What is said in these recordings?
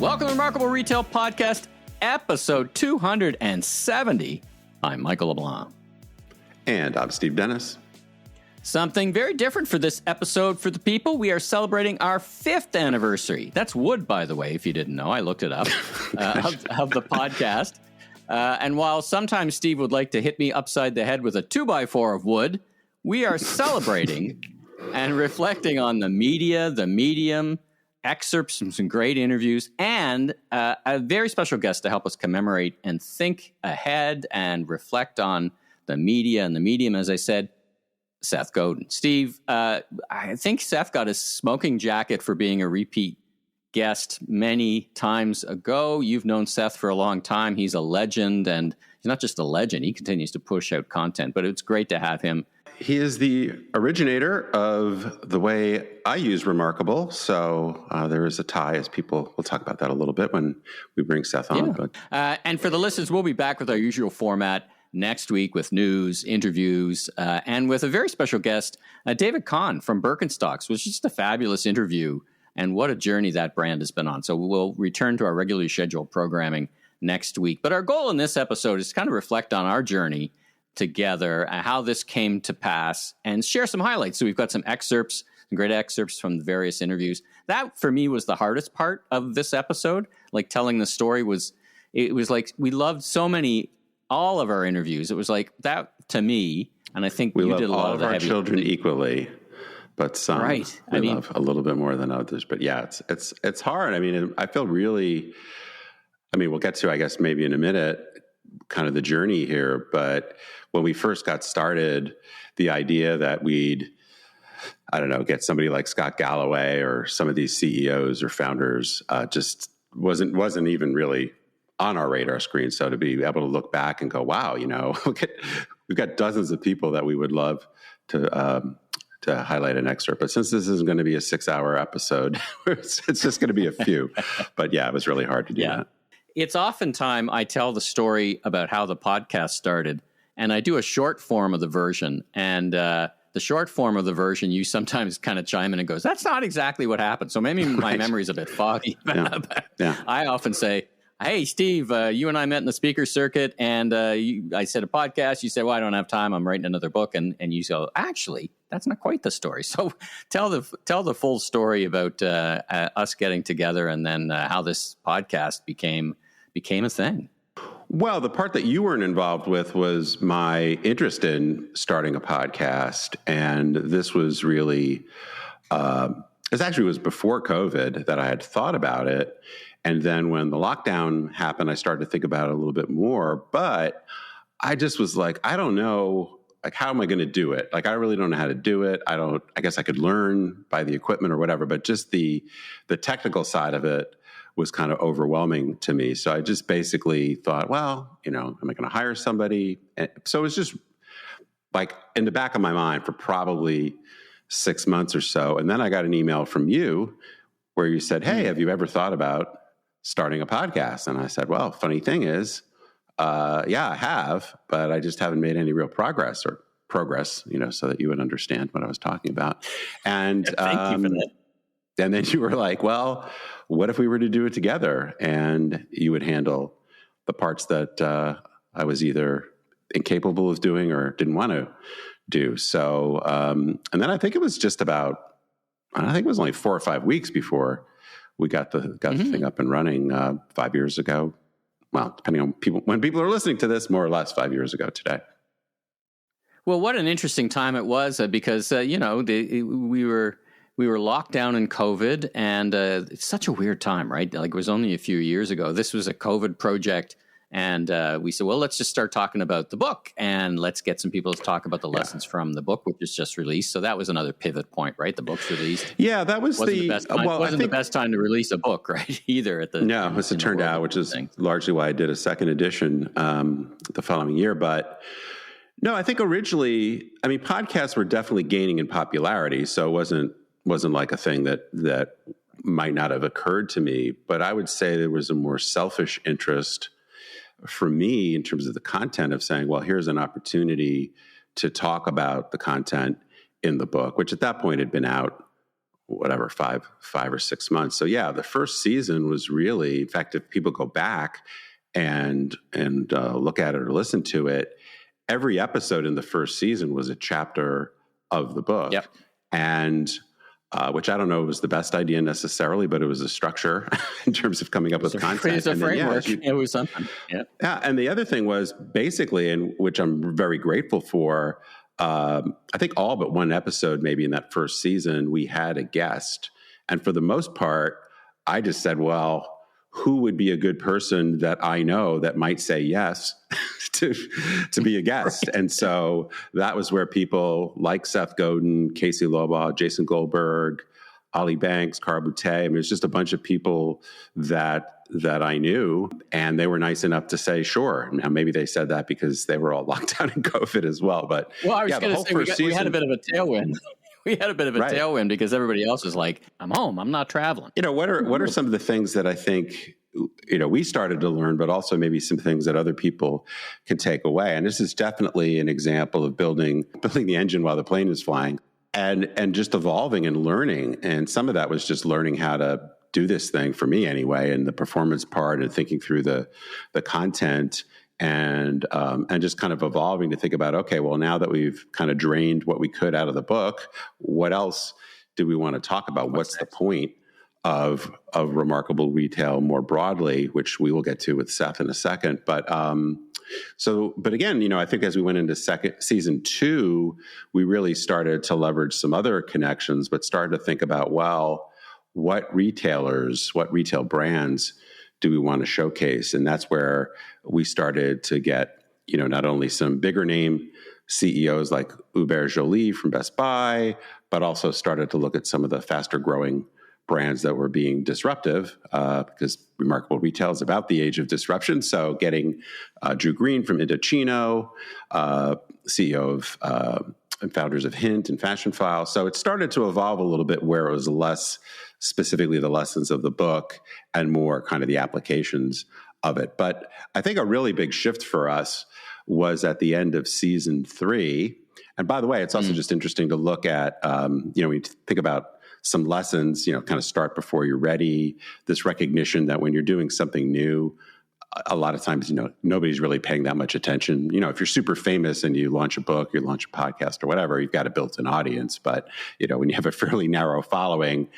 Welcome to Remarkable Retail Podcast, episode 270. I'm Michael LeBlanc. And I'm Steve Dennis. Something very different for this episode for the people. We are celebrating our 5th anniversary. That's wood, by the way, if you didn't know. I looked it up, of the podcast. And while sometimes Steve would like to hit me upside the head with a 2x4 of wood, we are celebrating and reflecting on the media, the medium, excerpts from some great interviews, and a very special guest to help us commemorate and think ahead and reflect on the media and the medium, as I said, Seth Godin. Steve, I think Seth got his smoking jacket for being a repeat guest many times ago. You've known Seth for a long time. He's a legend, and he's not just a legend. He continues to push out content, but it's great to have him. He is the originator of the way I use Remarkable. So there is a tie, as people will talk about that a little bit when we bring Seth on. Yeah. But and for the listeners, we'll be back with our usual format next week with news, interviews, and with a very special guest, David Kahn from Birkenstocks, which is just a fabulous interview. And what a journey that brand has been on. So we'll return to our regularly scheduled programming next week. But our goal in this episode is to kind of reflect on our journey together, how this came to pass, and share some highlights. So we've got some excerpts, some great excerpts from the various interviews. That, for me, was the hardest part of this episode. Like, telling the story was like, we loved so many, all of our interviews. It was like that to me, and I think we you love did a lot all of the our heavy children lifting. equally. But some we love a little bit more than others. But yeah, it's hard. I mean, I feel really, we'll get to, I guess, maybe in a minute, kind of the journey here. But when we first got started, the idea that we'd, get somebody like Scott Galloway or some of these CEOs or founders just wasn't even really on our radar screen. So to be able to look back and go, wow, we've got dozens of people that we would love to highlight an excerpt. But since this isn't going to be a 6-hour episode, it's just going to be a few. But yeah, it was really hard to do that. It's oftentimes I tell the story about how the podcast started, and I do a short form of the version. And the short form of the version, you sometimes kind of chime in and goes, that's not exactly what happened. So maybe my memory is a bit foggy. Yeah. I often say, hey, Steve, you and I met in the speaker circuit, and I said a podcast. You said, well, I don't have time. I'm writing another book. And you go, actually, that's not quite the story. So tell the full story about us getting together and then how this podcast became a thing. Well, the part that you weren't involved with was my interest in starting a podcast. And this was really, it was before COVID that I had thought about it. And then when the lockdown happened, I started to think about it a little bit more. But I just was like, I don't know, like, how am I going to do it? Like, I really don't know how to do it. I guess I could learn by the equipment or whatever, but just the technical side of it was kind of overwhelming to me. So I just basically thought, well, am I going to hire somebody? And so it was just like in the back of my mind for probably 6 months or so. And then I got an email from you where you said, hey, have you ever thought about starting a podcast? And I said, well, funny thing is, yeah, I have, but I just haven't made any real progress, so that you would understand what I was talking about. And thank you for that. And then you were like, well, what if we were to do it together? And you would handle the parts that I was either incapable of doing or didn't want to do. So, and then I think it was only 4 or 5 weeks before we got the thing up and running 5 years ago. Well, depending on when people are listening to this, more or less 5 years ago today. Well, what an interesting time it was because, we were locked down in COVID, and it's such a weird time, right? Like, it was only a few years ago. This was a COVID project, and we said, well, let's just start talking about the book, and let's get some people to talk about the lessons from the book, which is just released. So that was another pivot point, right? The book's released. Yeah, that was the best time. Wasn't the best time to release a book, right? Either at the as it turned out, which is largely why I did a second edition the following year, but. No, I think originally, podcasts were definitely gaining in popularity, so it wasn't like a thing that might not have occurred to me, but I would say there was a more selfish interest for me in terms of the content of saying, well, here's an opportunity to talk about the content in the book, which at that point had been out, whatever, five or 6 months. So yeah, the first season was really, in fact, if people go back and look at it or listen to it, every episode in the first season was a chapter of the book. Yep. And which I don't know was the best idea necessarily, but it was a structure in terms of coming up with content. It's a framework. It was something. Yeah. Yeah. And the other thing was basically, and which I'm very grateful for, I think all but one episode, maybe in that first season, we had a guest. And for the most part, I just said, well, who would be a good person that I know that might say yes to be a guest? Right. And so that was where people like Seth Godin, Casey Lobaugh, Jason Goldberg, Ollie Banks, Cara Boutte. I mean, it's just a bunch of people that I knew, and they were nice enough to say, sure. Now, maybe they said that because they were all locked down in COVID as well. But I was going to say, we had a bit of a tailwind. We had a bit of a tailwind because everybody else was like, I'm home, I'm not traveling. What are some of the things that I think, we started to learn, but also maybe some things that other people can take away? And this is definitely an example of building the engine while the plane is flying and just evolving and learning. And some of that was just learning how to do this thing, for me anyway, and the performance part and thinking through the content and just kind of evolving to think about, okay, well, now that we've kind of drained what we could out of the book, what else do we want to talk about? What's the point of Remarkable Retail more broadly, which we will get to with Seth in a second. But again, I think as we went into season 2, we really started to leverage some other connections, but started to think about, well, what retail brands do we want to showcase? And that's where we started to get, not only some bigger name CEOs like Hubert Joly from Best Buy, but also started to look at some of the faster growing brands that were being disruptive, because Remarkable Retail is about the age of disruption. So getting Drew Green from Indochino, CEO of and founders of Hint and Fashion File. So it started to evolve a little bit where it was less specifically the lessons of the book and more kind of the applications of it. But I think a really big shift for us was at the end of season 3. And by the way, it's also just interesting to look at, when you think about some lessons, kind of start before you're ready, this recognition that when you're doing something new, a lot of times, nobody's really paying that much attention. If you're super famous and you launch a book, you launch a podcast or whatever, you've got a built-in audience. But, when you have a fairly narrow following,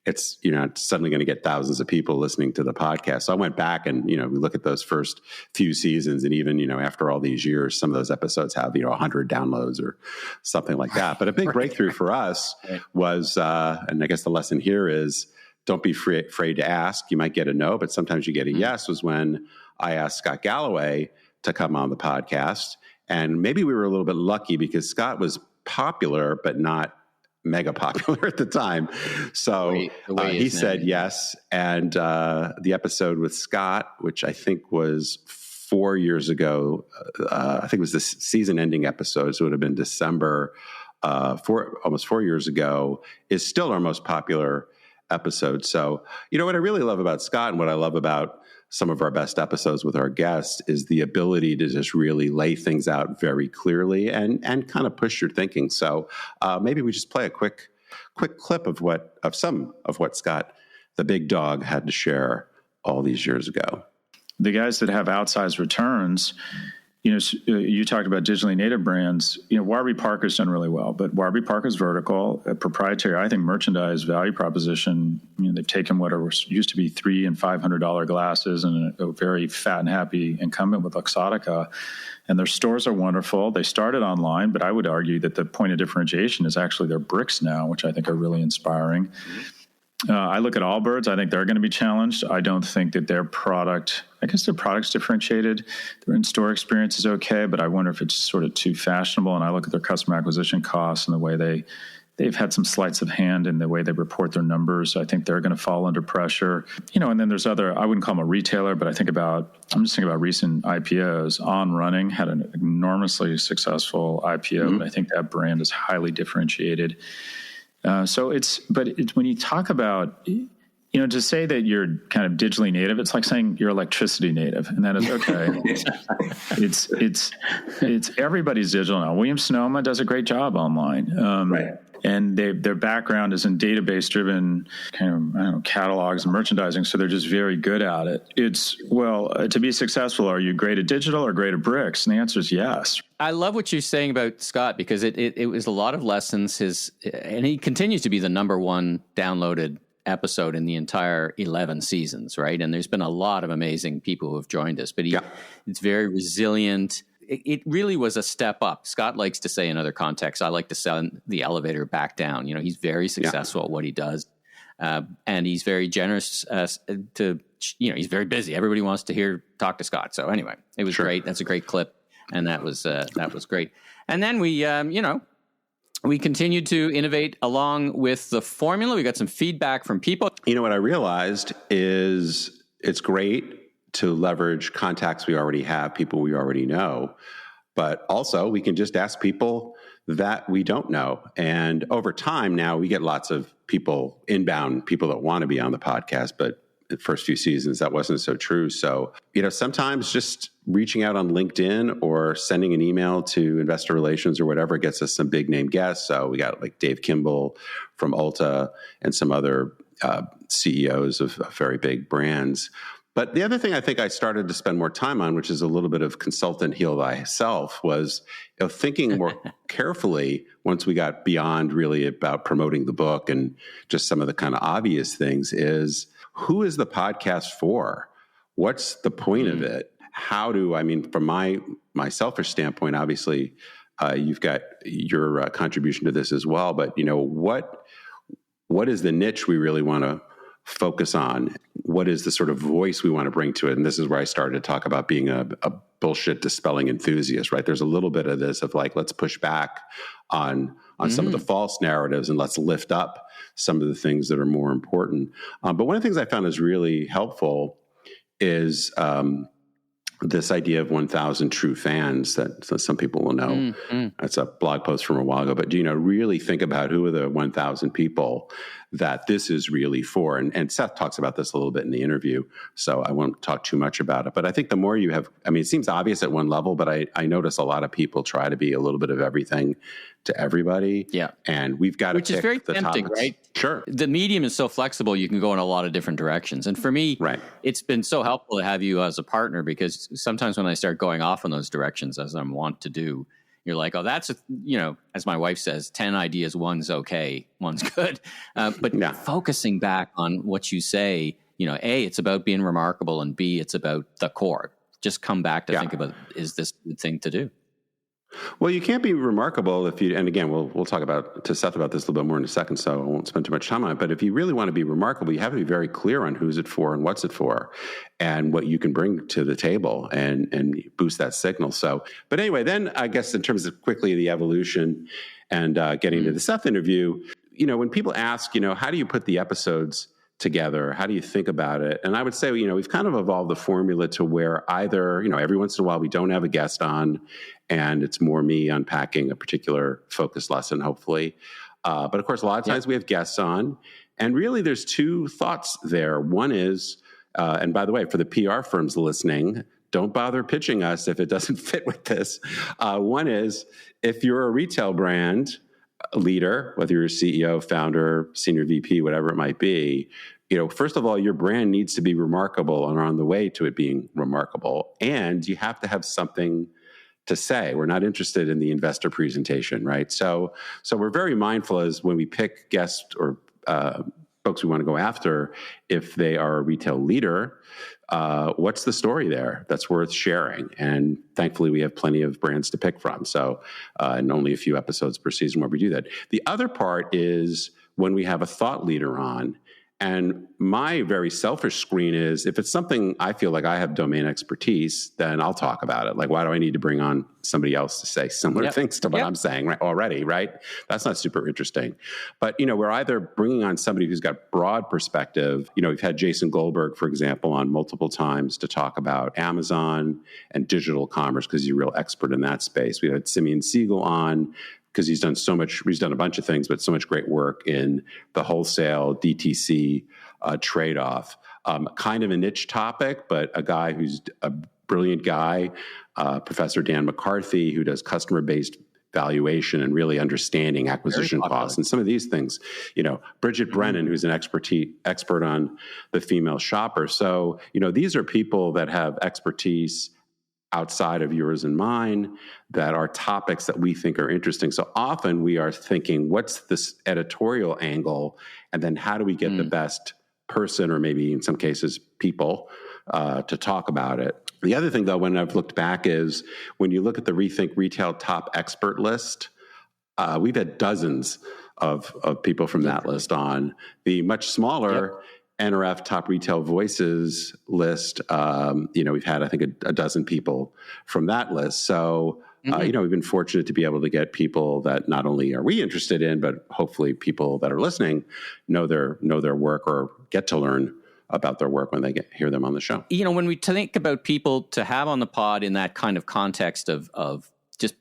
it's, it's suddenly going to get thousands of people listening to the podcast. So I went back and, we look at those first few seasons, and even, after all these years, some of those episodes have, 100 downloads or something like that. But a big breakthrough for us was, and I guess the lesson here is, don't be afraid to ask. You might get a no, but sometimes you get a yes, was when I asked Scott Galloway to come on the podcast. And maybe we were a little bit lucky because Scott was popular, but not mega popular at the time. So he said yes. And the episode with Scott, which I think was 4 years ago, I think it was the season ending episode, so it would have been December, almost 4 years ago, is still our most popular episode. So, what I really love about Scott and what I love about some of our best episodes with our guests is the ability to just really lay things out very clearly and kind of push your thinking. So maybe we just play a quick clip of some of what Scott, the big dog, had to share all these years ago. The guys that have outsized returns, you talked about digitally native brands. Warby Parker's done really well, but Warby Parker's vertical, proprietary, I think, merchandise value proposition. They've taken what used to be $300 and $500 glasses and a very fat and happy incumbent with Luxottica, and their stores are wonderful. They started online, but I would argue that the point of differentiation is actually their bricks now, which I think are really inspiring. Mm-hmm. I look at Allbirds. I think they're going to be challenged. I don't think that their product's differentiated. Their in-store experience is okay, but I wonder if it's sort of too fashionable. And I look at their customer acquisition costs and the way they've had some sleights of hand in the way they report their numbers. I think they're going to fall under pressure. And then there's other, I wouldn't call them a retailer, but I'm just thinking about recent IPOs. On Running had an enormously successful IPO, but I think that brand is highly differentiated. When you talk about To say that you're kind of digitally native, it's like saying you're electricity native, and that is okay. it's everybody's digital now. William Sonoma does a great job online. Right. And their background is in database-driven kind of catalogs and merchandising, so they're just very good at it. It's, to be successful, are you great at digital or great at bricks? And the answer is yes. I love what you're saying about Scott, because it was a lot of lessons. And he continues to be the number one downloaded episode in the entire 11 seasons, right? And there's been a lot of amazing people who have joined us, but it's very resilient. It really was a step up. Scott likes to say in other contexts, I like to send the elevator back down. He's very successful at what he does. And he's very generous he's very busy. Everybody wants to talk to Scott. So anyway, it was great. That's a great clip. And that was great. And then we continued to innovate along with the formula. We got some feedback from people. What I realized is it's great to leverage contacts we already have, people we already know, but also we can just ask people that we don't know. And over time now we get lots of inbound people that want to be on the podcast, but the first few seasons that wasn't so true. So, sometimes just reaching out on LinkedIn or sending an email to investor relations or whatever gets us some big name guests. So we got like Dave Kimball from Ulta and some other CEOs of very big brands. But the other thing I think I started to spend more time on, which is a little bit of consultant heal thyself, was thinking more carefully once we got beyond really about promoting the book and just some of the kind of obvious things is, who is the podcast for? What's the point of it? From my selfish standpoint, obviously, you've got your contribution to this as well, but what is the niche we really want to focus on? What is the sort of voice we want to bring to it? And this is where I started to talk about being a bullshit dispelling enthusiast, right? There's a little bit of this of like, let's push back on some of the false narratives and let's lift up some of the things that are more important. But one of the things I found is really helpful is this idea of 1,000 true fans that some people will know. That's a blog post from a while ago. But, really think about who are the 1,000 people that this is really for. And Seth talks about this a little bit in the interview, so I won't talk too much about it. But I think the more you have, it seems obvious at one level, but I notice a lot of people try to be a little bit of everything to everybody. Yeah. And we've got to pick is very the tempting, topics. right? Sure. The medium is so flexible, you can go in a lot of different directions. And for me, It's been so helpful to have you as a partner, because sometimes when I start going off in those directions, as I'm wont to do, you're like, oh, that's, as my wife says, 10 ideas, one's okay, one's good. But focusing back on what you say, A, it's about being remarkable, and B, it's about the core. Just come back to think about, is this the thing to do? Well, you can't be remarkable if you, and again, we'll talk to Seth about this a little bit more in a second, so I won't spend too much time on it. But if you really want to be remarkable, you have to be very clear on who's it for and what's it for and what you can bring to the table and boost that signal. So, but anyway, then I guess in terms of quickly the evolution and getting to the Seth interview, when people ask, how do you put the episodes together? How do you think about it? And I would say, we've kind of evolved the formula to where either, every once in a while we don't have a guest on and it's more me unpacking a particular focus lesson, hopefully. But of course, a lot of times we have guests on, and really there's two thoughts there. One is, and by the way, for the PR firms listening, don't bother pitching us if it doesn't fit with this. One is, if you're a retail brand leader, whether you're a CEO, founder, senior VP, whatever it might be, first of all, your brand needs to be remarkable and on the way to it being remarkable. And you have to have something to say. We're not interested in the investor presentation, right? So we're very mindful as when we pick guests or folks we want to go after, if they are a retail leader, what's the story there that's worth sharing? And thankfully, we have plenty of brands to pick from. So, and only a few episodes per season where we do that. The other part is when we have a thought leader on. And my very selfish screen is, if it's something I feel like I have domain expertise, then I'll talk about it. Like, why do I need to bring on somebody else to say similar things to what I'm saying already, right? That's not super interesting. But, we're either bringing on somebody who's got broad perspective. We've had Jason Goldberg, for example, on multiple times to talk about Amazon and digital commerce, because he's a real expert in that space. We had Simeon Siegel on because he's done a bunch of things, but so much great work in the wholesale DTC trade-off. Kind of a niche topic, but a guy who's a brilliant guy, Professor Dan McCarthy, who does customer-based valuation and really understanding acquisition costs and some of these things. Bridget Brennan, who's an expert on the female shopper. So, these are people that have expertise outside of yours and mine that are topics that we think are interesting. So often we are thinking, what's this editorial angle? And then how do we get the best person, or maybe in some cases people, to talk about it? The other thing, though, when I've looked back is when you look at the Rethink Retail top expert list, we've had dozens of people from that list on. The much smaller NRF top retail voices list, we've had, I think, a dozen people from that list. So, we've been fortunate to be able to get people that not only are we interested in, but hopefully people that are listening know their work or get to learn about their work when they hear them on the show. When we think about people to have on the pod in that kind of context of just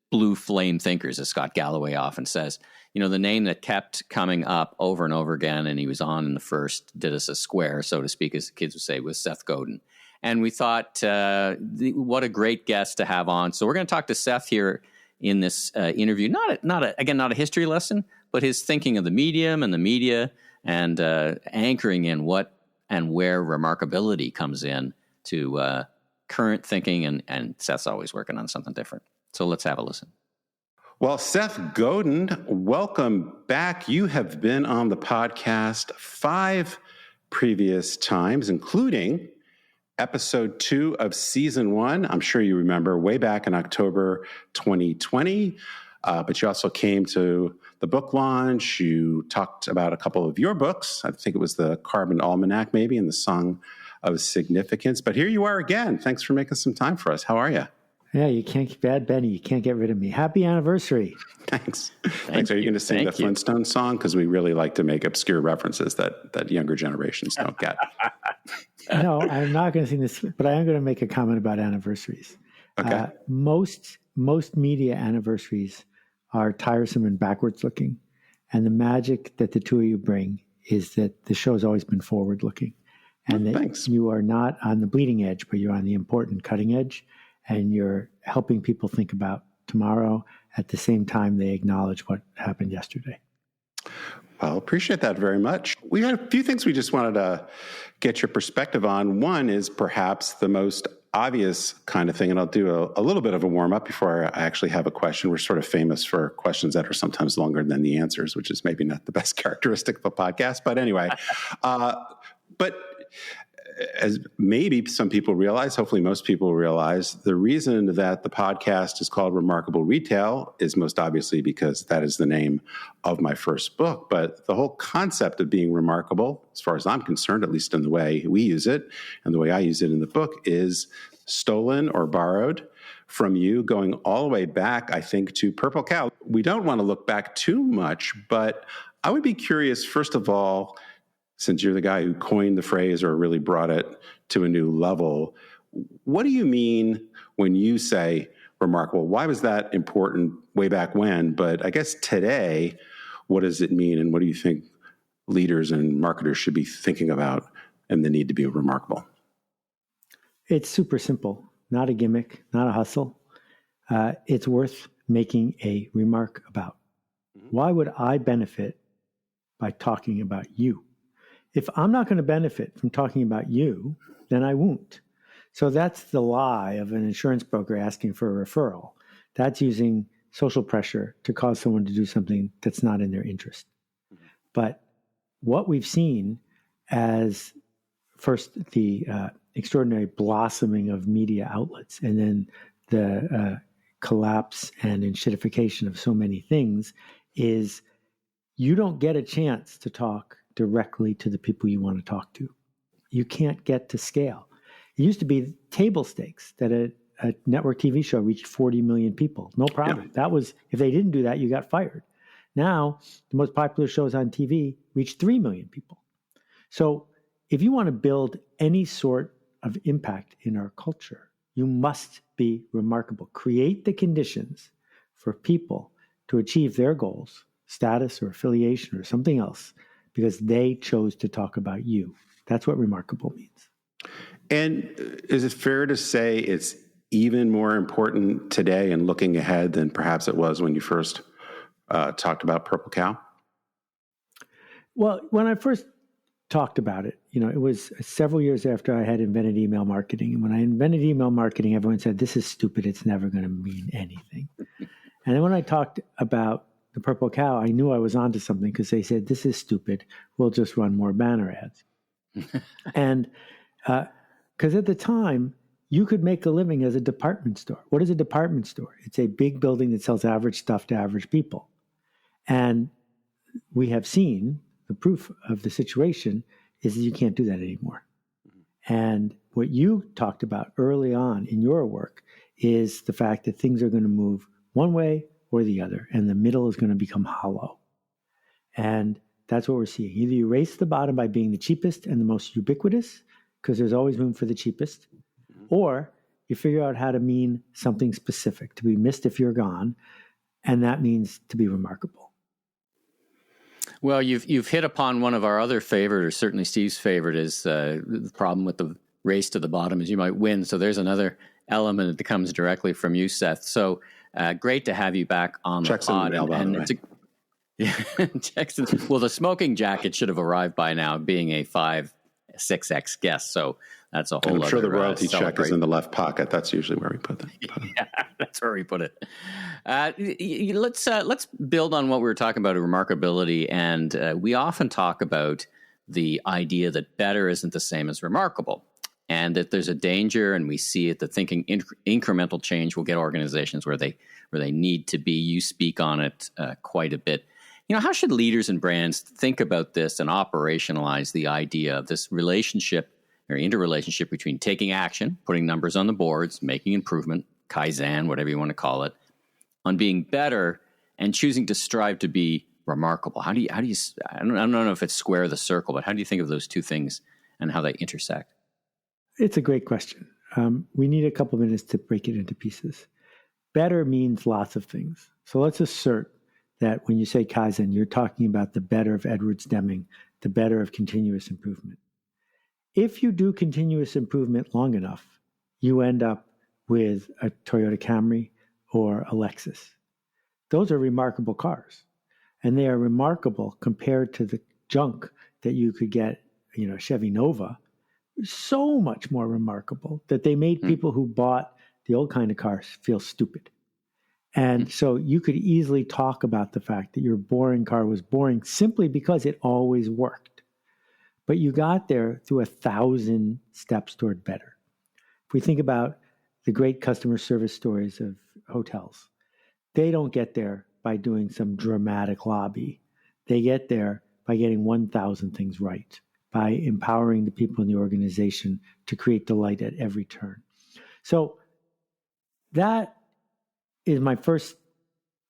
blue flame thinkers, as Scott Galloway often says, the name that kept coming up over and over again, and he was on in the first, did us a square, so to speak, as the kids would say, was Seth Godin. And we thought, what a great guest to have on. So we're going to talk to Seth here in this interview. Not a history lesson, but his thinking of the medium and the media, and anchoring in what and where remarkability comes in to current thinking. And Seth's always working on something different. So let's have a listen. Well, Seth Godin, welcome back. You have been on the podcast 5 previous times, including episode 2 of season 1. I'm sure you remember way back in October 2020. But you also came to the book launch. You talked about a couple of your books. I think it was the Carbon Almanac, maybe, and the Song of Significance. But here you are again. Thanks for making some time for us. How are you? Yeah, you can't, Bad Benny, you can't get rid of me. Happy anniversary. Thanks. Are you going to sing the Flintstones song? Because we really like to make obscure references that younger generations don't get. No, I'm not going to sing this, but I am going to make a comment about anniversaries. Okay. Most media anniversaries are tiresome and backwards looking. And the magic that the two of you bring is that the show has always been forward looking. And that you are not on the bleeding edge, but you're on the important cutting edge. And you're helping people think about tomorrow at the same time they acknowledge what happened yesterday. Well, appreciate that very much. We had a few things we just wanted to get your perspective on. One is perhaps the most obvious kind of thing, and I'll do a little bit of a warm-up before I actually have a question. We're sort of famous for questions that are sometimes longer than the answers, which is maybe not the best characteristic of a podcast. But anyway, as maybe some people realize, hopefully most people realize, the reason that the podcast is called Remarkable Retail is most obviously because that is the name of my first book. But the whole concept of being remarkable, as far as I'm concerned, at least in the way we use it and the way I use it in the book, is stolen or borrowed from you, going all the way back, I think, to Purple Cow. We don't want to look back too much, but I would be curious, first of all, since you're the guy who coined the phrase or really brought it to a new level, what do you mean when you say remarkable? Why was that important way back when? But I guess today, what does it mean? And what do you think leaders and marketers should be thinking about and the need to be remarkable? It's super simple, not a gimmick, not a hustle. It's worth making a remark about. Why would I benefit by talking about you? If I'm not going to benefit from talking about you, then I won't. So that's the lie of an insurance broker asking for a referral. That's using social pressure to cause someone to do something that's not in their interest. But what we've seen as first the extraordinary blossoming of media outlets, and then the collapse and enshittification of so many things, is you don't get a chance to talk directly to the people you want to talk to. You can't get to scale. It used to be table stakes that a network TV show reached 40 million people. No problem. Yeah. That was, if they didn't do that, you got fired. Now, the most popular shows on TV reach 3 million people. So if you want to build any sort of impact in our culture, you must be remarkable. Create the conditions for people to achieve their goals, status or affiliation or something else, because they chose to talk about you. That's what remarkable means. And is it fair to say it's even more important today and looking ahead than perhaps it was when you first talked about Purple Cow? Well, when I first talked about it, it was several years after I had invented email marketing. And when I invented email marketing, everyone said, this is stupid. It's never going to mean anything. And then when I talked about the Purple Cow, I knew I was onto something because they said, this is stupid. We'll just run more banner ads. And because at the time, you could make a living as a department store. What is a department store? It's a big building that sells average stuff to average people. And we have seen the proof of the situation is that you can't do that anymore. And what you talked about early on in your work is the fact that things are going to move one way or the other, and the middle is going to become hollow. And that's what we're seeing. Either you race the bottom by being the cheapest and the most ubiquitous, because there's always room for the cheapest, or you figure out how to mean something specific, to be missed if you're gone, and that means to be remarkable. Well, you've hit upon one of our other favorite, or certainly Steve's favorite, is the problem with the race to the bottom is you might win. So there's another element that comes directly from you, Seth. So great to have you back on the pod. Well, the smoking jacket should have arrived by now, being a 5-6X guest. So that's a whole other. I'm sure the royalty check is in the left pocket. That's usually where we put them. Yeah, that's where we put it. Let's build on what we were talking about, remarkability, and we often talk about the idea that better isn't the same as remarkable, and that there's a danger, and we see it, that thinking incremental change will get organizations where they need to be. You speak on it quite a bit. How should leaders and brands think about this and operationalize the idea of this relationship or interrelationship between taking action, putting numbers on the boards, making improvement, Kaizen, whatever you want to call it, on being better and choosing to strive to be remarkable? How do you, I don't know if it's square the circle, but how do you think of those two things and how they intersect? It's a great question. We need a couple minutes to break it into pieces. Better means lots of things. So let's assert that when you say Kaizen, you're talking about the better of Edwards Deming, the better of continuous improvement. If you do continuous improvement long enough, you end up with a Toyota Camry or a Lexus. Those are remarkable cars. And they are remarkable compared to the junk that you could get, Chevy Nova. So much more remarkable that they made people who bought the old kind of cars feel stupid. And so you could easily talk about the fact that your boring car was boring simply because it always worked. But you got there through 1,000 steps toward better. If we think about the great customer service stories of hotels, they don't get there by doing some dramatic lobby. They get there by getting 1,000 things right, by empowering the people in the organization to create delight at every turn. So that is my first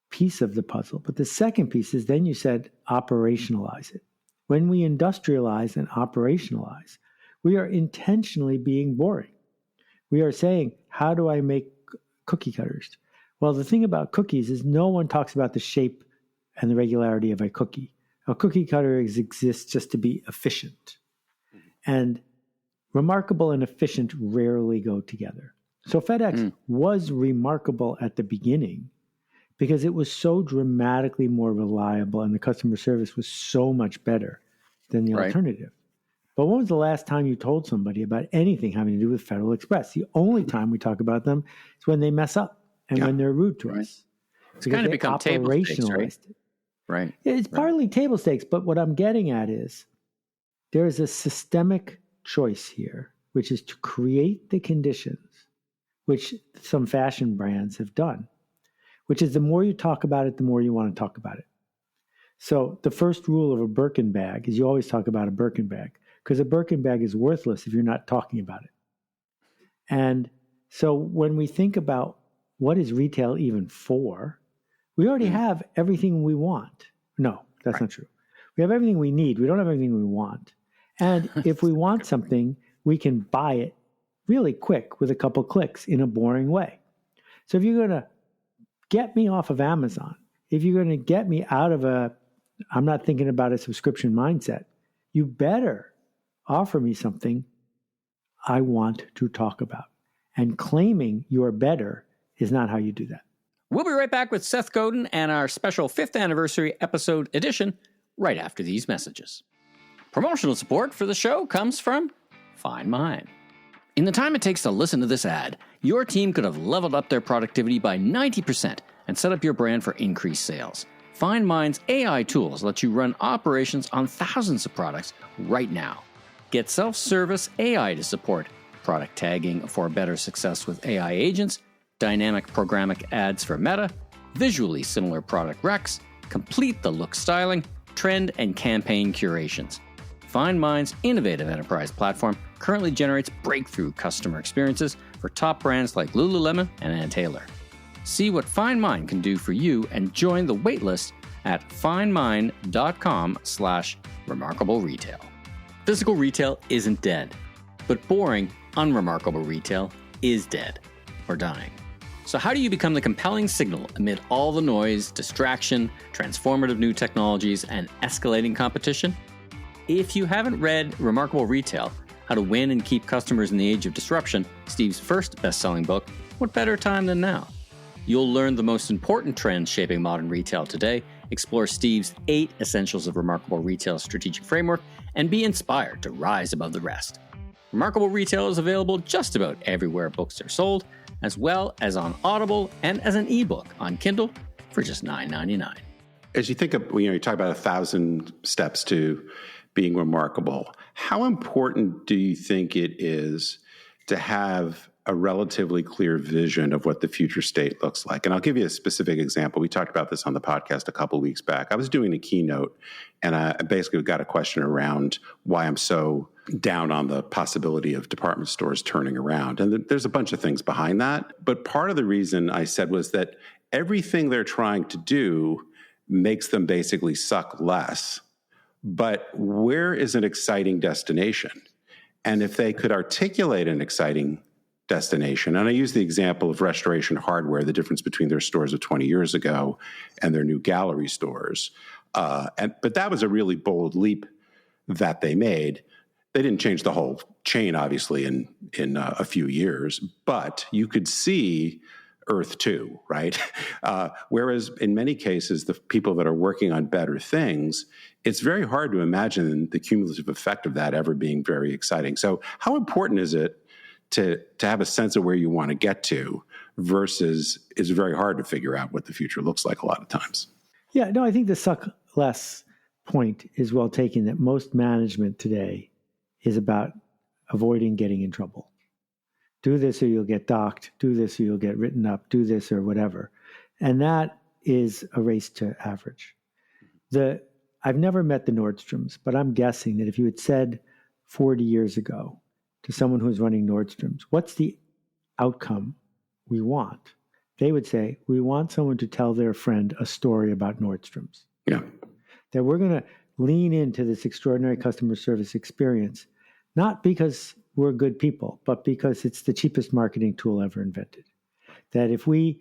piece of the puzzle. But the second piece is then you said operationalize it. When we industrialize and operationalize, we are intentionally being boring. We are saying, how do I make cookie cutters? Well, the thing about cookies is no one talks about the shape and the regularity of a cookie. A cookie cutter exists just to be efficient. And remarkable and efficient rarely go together. So FedEx was remarkable at the beginning because it was so dramatically more reliable and the customer service was so much better than the alternative. But when was the last time you told somebody about anything having to do with Federal Express? The only time we talk about them is when they mess up and when they're rude to us. It's kind of become table stakes, right? Right. It's partly table stakes, but what I'm getting at is there is a systemic choice here, which is to create the conditions which some fashion brands have done, which is the more you talk about it, the more you want to talk about it. So the first rule of a Birkin bag is you always talk about a Birkin bag because a Birkin bag is worthless if you're not talking about it. And so when we think about what is retail even for, we already have everything we want. No, that's not true. We have everything we need. We don't have everything we want. And if we want something, we can buy it really quick with a couple clicks in a boring way. So if you're going to get me off of Amazon, if you're going to get me out of I'm not thinking about a subscription mindset, you better offer me something I want to talk about. And claiming you're better is not how you do that. We'll be right back with Seth Godin and our special 5th anniversary episode edition right after these messages. Promotional support for the show comes from Find Mine. In the time it takes to listen to this ad, your team could have leveled up their productivity by 90% and set up your brand for increased sales. Find Mine's AI tools let you run operations on thousands of products right now. Get self-service AI to support product tagging for better success with AI agents, dynamic programmatic ads for Meta, visually similar product recs, complete the look styling, trend and campaign curations. Find Mine's innovative enterprise platform currently generates breakthrough customer experiences for top brands like Lululemon and Ann Taylor. See what Find Mine can do for you and join the waitlist at findmine.com/remarkable retail. Physical retail isn't dead, but boring, unremarkable retail is dead or dying. So how do you become the compelling signal amid all the noise, distraction, transformative new technologies, and escalating competition? If you haven't read Remarkable Retail, How to Win and Keep Customers in the Age of Disruption, Steve's first best-selling book, what better time than now? You'll learn the most important trends shaping modern retail today, explore Steve's 8 Essentials of Remarkable Retail strategic framework, and be inspired to rise above the rest. Remarkable Retail is available just about everywhere books are sold, as well as on Audible and as an ebook on Kindle for just $9.99. As you think of, you talk about 1,000 steps to being remarkable. How important do you think it is to have a relatively clear vision of what the future state looks like? And I'll give you a specific example. We talked about this on the podcast a couple of weeks back. I was doing a keynote, and I basically got a question around why I'm so down on the possibility of department stores turning around. And there's a bunch of things behind that. But part of the reason I said was that everything they're trying to do makes them basically suck less. But where is an exciting destination? And if they could articulate an exciting destination, and I use the example of Restoration Hardware, the difference between their stores of 20 years ago and their new gallery stores. But that was a really bold leap that they made. They didn't change the whole chain, obviously, in a few years, but you could see Earth 2, right? Whereas in many cases, the people that are working on better things, it's very hard to imagine the cumulative effect of that ever being very exciting. So how important is it to have a sense of where you want to get to versus it's very hard to figure out what the future looks like a lot of times? Yeah, no, I think the suck less point is well taken, that most management today is about avoiding getting in trouble. Do this or you'll get docked. Do this or you'll get written up. Do this or whatever. And that is a race to average. I've never met the Nordstroms, but I'm guessing that if you had said 40 years ago to someone who's running Nordstrom's, what's the outcome we want? They would say, we want someone to tell their friend a story about Nordstrom's. Yeah. That we're going to lean into this extraordinary customer service experience, not because we're good people, but because it's the cheapest marketing tool ever invented. That if we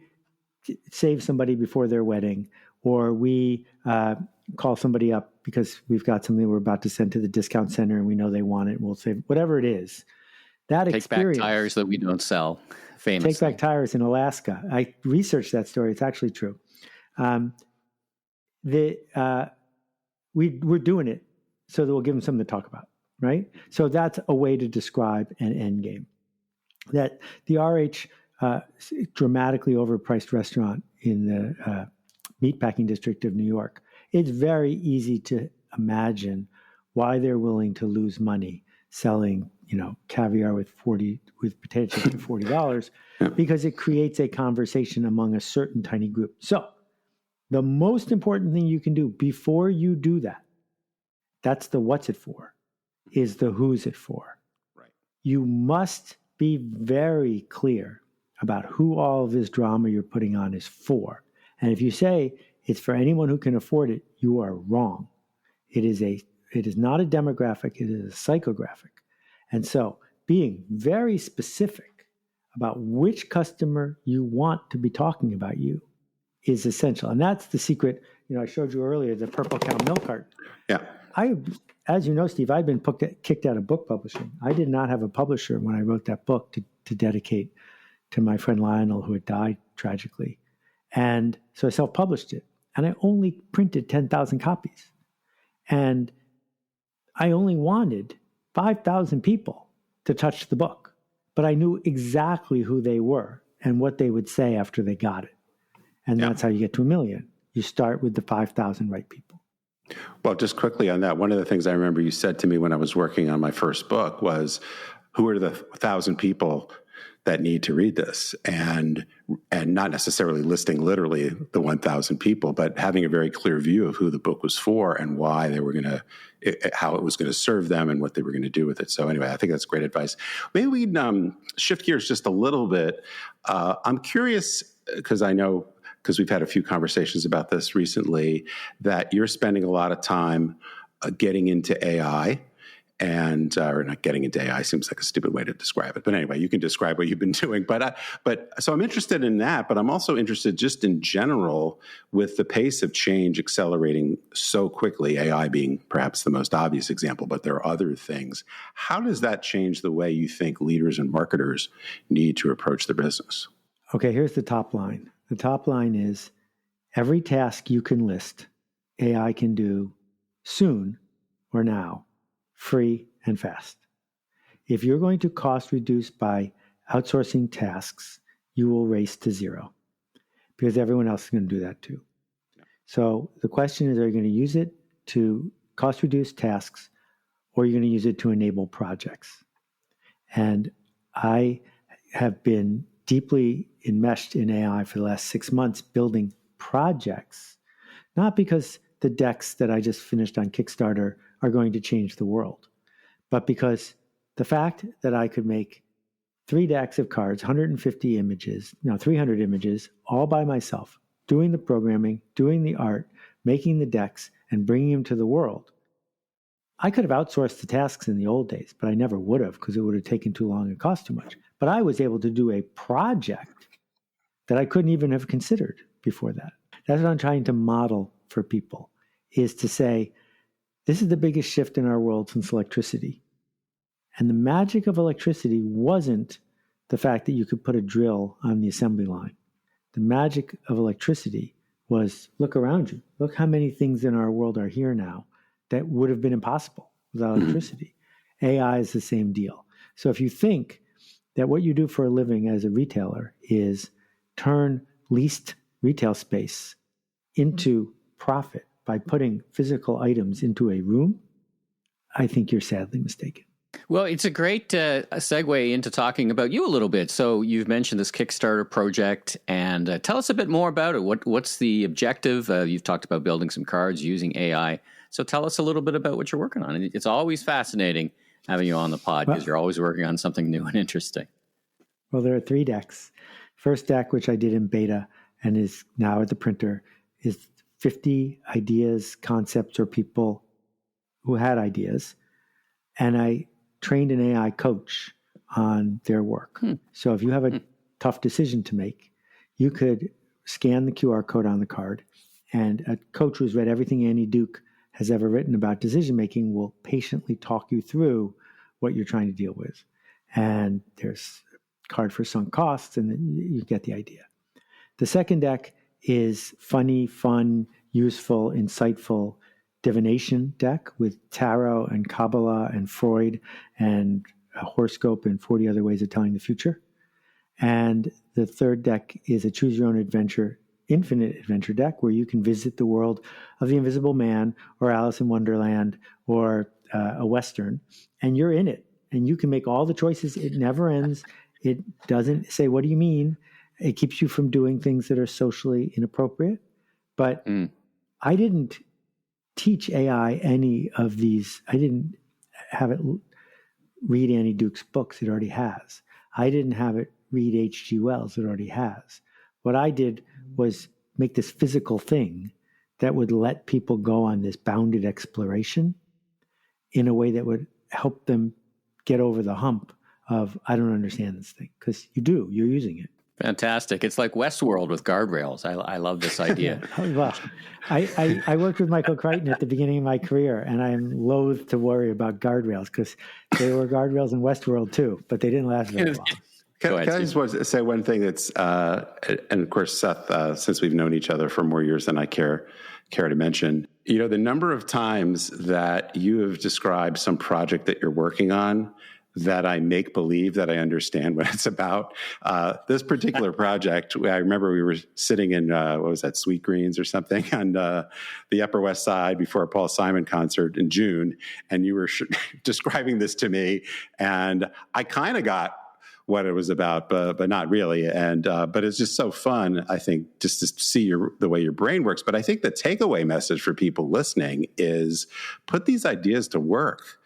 save somebody before their wedding, or we call somebody up because we've got something we're about to send to the discount center and we know they want it, and we'll save whatever it is. That Take experience. back tires that we don't sell, famously. Take back tires in Alaska. I researched that story. It's actually true. We're doing it so that we'll give them something to talk about, right? So that's a way to describe an end game. That the RH dramatically overpriced restaurant in the meatpacking district of New York, it's very easy to imagine why they're willing to lose money selling, caviar with potato chips for $40, because it creates a conversation among a certain tiny group. So the most important thing you can do before you do that, that's the what's it for, is the who's it for. Right. You must be very clear about who all of this drama you're putting on is for. And if you say it's for anyone who can afford it, you are wrong. It is not a demographic, it is a psychographic. And so being very specific about which customer you want to be talking about you is essential. And that's the secret. I showed you earlier, the purple cow milk cart. Yeah. As you know, Steve, I'd been kicked out of book publishing. I did not have a publisher when I wrote that book to dedicate to my friend Lionel, who had died tragically. And so I self-published it. And I only printed 10,000 copies. And I only wanted 5,000 people to touch the book. But I knew exactly who they were and what they would say after they got it. And that's how you get to 1 million. You start with the 5,000 right people. Well, just quickly on that, one of the things I remember you said to me when I was working on my first book was, who are the 1,000 people that need to read this? And not necessarily listing literally the 1,000 people, but having a very clear view of who the book was for and why they were how it was going to serve them and what they were going to do with it. So anyway, I think that's great advice. Maybe we can shift gears just a little bit. I'm curious, because I know, because we've had a few conversations about this recently, that you're spending a lot of time getting into AI. And or not getting into AI seems like a stupid way to describe it. But anyway, you can describe what you've been doing. But so I'm interested in that, but I'm also interested just in general with the pace of change accelerating so quickly, AI being perhaps the most obvious example, but there are other things. How does that change the way you think leaders and marketers need to approach their business? Okay, here's the top line. The top line is every task you can list, AI can do soon or now, free and fast. If you're going to cost reduce by outsourcing tasks, you will race to zero because everyone else is going to do that too. So the question is, are you going to use it to cost reduce tasks, or are you going to use it to enable projects? And I have been deeply enmeshed in AI for the last 6 months, building projects, not because the decks that I just finished on Kickstarter are going to change the world, but because the fact that I could make 3 decks of cards, 150 images, 300 images, all by myself, doing the programming, doing the art, making the decks, and bringing them to the world. I could have outsourced the tasks in the old days, but I never would have because it would have taken too long and cost too much. But I was able to do a project that I couldn't even have considered before that. That's what I'm trying to model for people, is to say, this is the biggest shift in our world since electricity. And the magic of electricity wasn't the fact that you could put a drill on the assembly line. The magic of electricity was, look around you. Look how many things in our world are here now that would have been impossible without electricity. AI is the same deal. So if you think that what you do for a living as a retailer is turn leased retail space into profit by putting physical items into a room, I think you're sadly mistaken. Well, it's a great segue into talking about you a little bit. So you've mentioned this Kickstarter project, and tell us a bit more about it. What's the objective? You've talked about building some cards using AI. So tell us a little bit about what you're working on. It's always fascinating having you on the pod because you're always working on something new and interesting. Well, there are 3 decks. First deck, which I did in beta and is now at the printer, is 50 ideas, concepts, or people who had ideas. And I trained an AI coach on their work. So if you have a tough decision to make, you could scan the QR code on the card, and a coach who's read everything Annie Duke has ever written about decision-making will patiently talk you through what you're trying to deal with. And there's a card for sunk costs, and then you get the idea. The second deck is funny, fun, useful, insightful divination deck with tarot and Kabbalah and Freud and a horoscope and 40 other ways of telling the future. And the third deck is a choose your own adventure, infinite adventure deck where you can visit the world of the Invisible Man or Alice in Wonderland or a Western, and you're in it and you can make all the choices. It never ends. It doesn't say, what do you mean? It keeps you from doing things that are socially inappropriate. But I didn't teach AI any of these. I didn't have it read Annie Duke's books. It already has. I didn't have it read H.G. Wells. It already has. What I did was make this physical thing that would let people go on this bounded exploration in a way that would help them get over the hump of, I don't understand this thing. Because you do. You're using it. Fantastic. It's like Westworld with guardrails. I love this idea. Well, I worked with Michael Crichton at the beginning of my career, and I am loath to worry about guardrails because there were guardrails in Westworld too, but they didn't last very long. Can I just want to say one thing that's, and of course, Seth, since we've known each other for more years than I care to mention, the number of times that you have described some project that you're working on that I make believe that I understand what it's about. This particular project, I remember we were sitting in, Sweet Greens or something on the Upper West Side before a Paul Simon concert in June, and you were describing this to me, and I kind of got what it was about, but not really. And but it's just so fun, I think, just to see the way your brain works. But I think the takeaway message for people listening is put these ideas to work.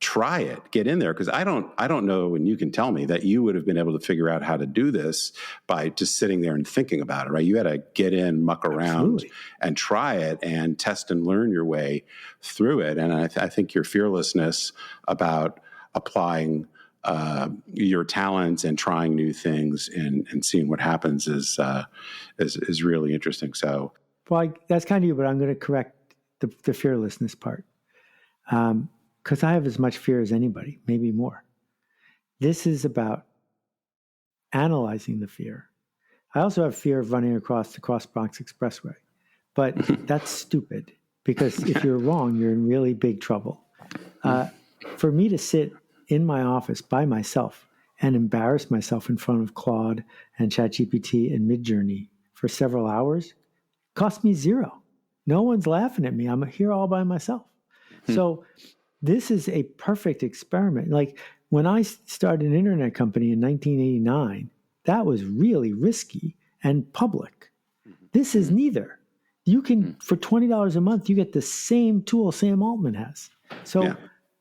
Try it, get in there, because I don't know, and you can tell me that you would have been able to figure out how to do this by just sitting there and thinking about it, right? You had to get in, muck around, and try it, and test and learn your way through it. And I think your fearlessness about applying your talents and trying new things and seeing what happens is really interesting. So, well, that's kind of you, but I'm going to correct the fearlessness part. Because I have as much fear as anybody, maybe more. This is about analyzing the fear. I also have fear of running across the Cross Bronx Expressway, but that's stupid because if you're wrong, you're in really big trouble. For me to sit in my office by myself and embarrass myself in front of Claude and ChatGPT and Midjourney for several hours cost me zero. No one's laughing at me. I'm here all by myself. So this is a perfect experiment. Like when I started an internet company in 1989, that was really risky and public. This is neither. You can, for $20 a month, you get the same tool Sam Altman has. So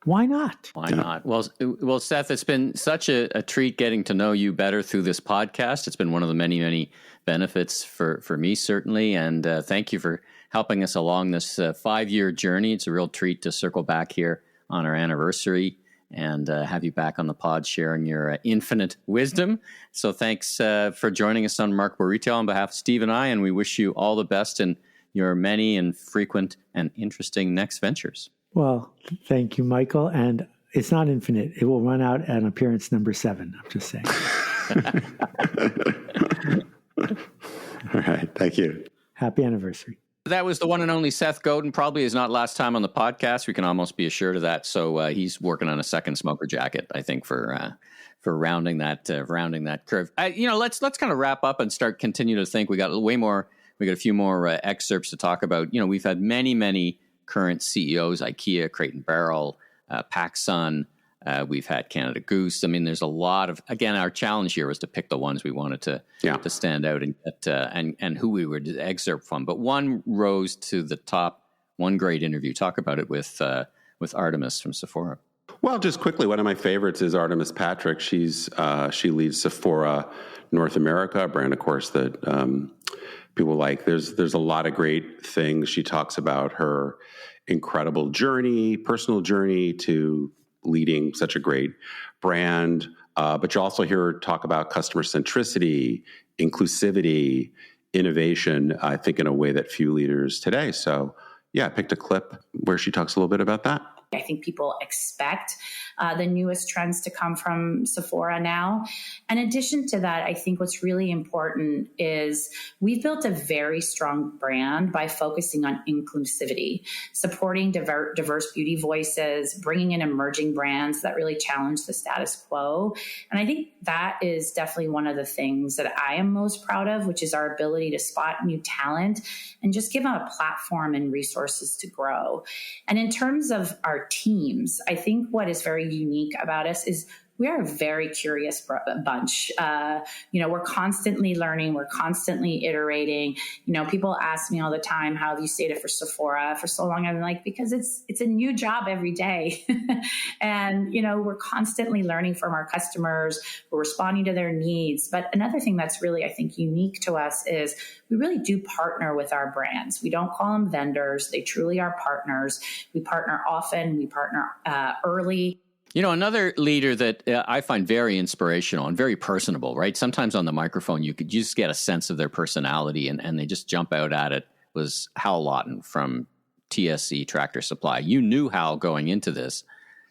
why not? Why not? Well, Seth, it's been such a treat getting to know you better through this podcast. It's been one of the many, many benefits for me, certainly. And thank you for helping us along this 5-year journey. It's a real treat to circle back here on our anniversary and have you back on the pod sharing your infinite wisdom. So thanks for joining us on Remarkable Retail on behalf of Steve and I, and we wish you all the best in your many and frequent and interesting next ventures. Well, thank you, Michael. And it's not infinite. It will run out at appearance number 7. I'm just saying. All right. Thank you. Happy anniversary. That was the one and only Seth Godin. Probably is not last time on the podcast. We can almost be assured of that. So he's working on a second smoker jacket, I think, for rounding that curve. Let's kind of wrap up and continue to think. We got a few more excerpts to talk about. We've had many current CEOs: IKEA, Crate and Barrel, PacSun. We've had Canada Goose. I mean, there's a lot of, again, our challenge here was to pick the ones we wanted to stand out and get, and who we would excerpt from. But one rose to the top, one great interview. Talk about it with Artemis from Sephora. Well, just quickly, one of my favorites is Artemis Patrick. She leads Sephora North America, a brand, of course, that people like. There's a lot of great things. She talks about her incredible personal journey to leading such a great brand. But you also hear her talk about customer centricity, inclusivity, innovation, I think in a way that few leaders today. So yeah, I picked a clip where she talks a little bit about that. I think people expect the newest trends to come from Sephora now. In addition to that, I think what's really important is we've built a very strong brand by focusing on inclusivity, supporting diverse beauty voices, bringing in emerging brands that really challenge the status quo. And I think that is definitely one of the things that I am most proud of, which is our ability to spot new talent and just give them a platform and resources to grow. And in terms of our teams, I think what is very unique about us is we are a very curious bunch. We're constantly learning. We're constantly iterating. People ask me all the time, how have you stayed it for Sephora for so long? I'm like, because it's a new job every day. And, we're constantly learning from our customers. We're responding to their needs. But another thing that's really, I think, unique to us is we really do partner with our brands. We don't call them vendors. They truly are partners. We partner often. We partner early. Another leader that I find very inspirational and very personable, right? Sometimes on the microphone, you could just get a sense of their personality and they just jump out at it, was Hal Lawton from TSC Tractor Supply. You knew Hal going into this.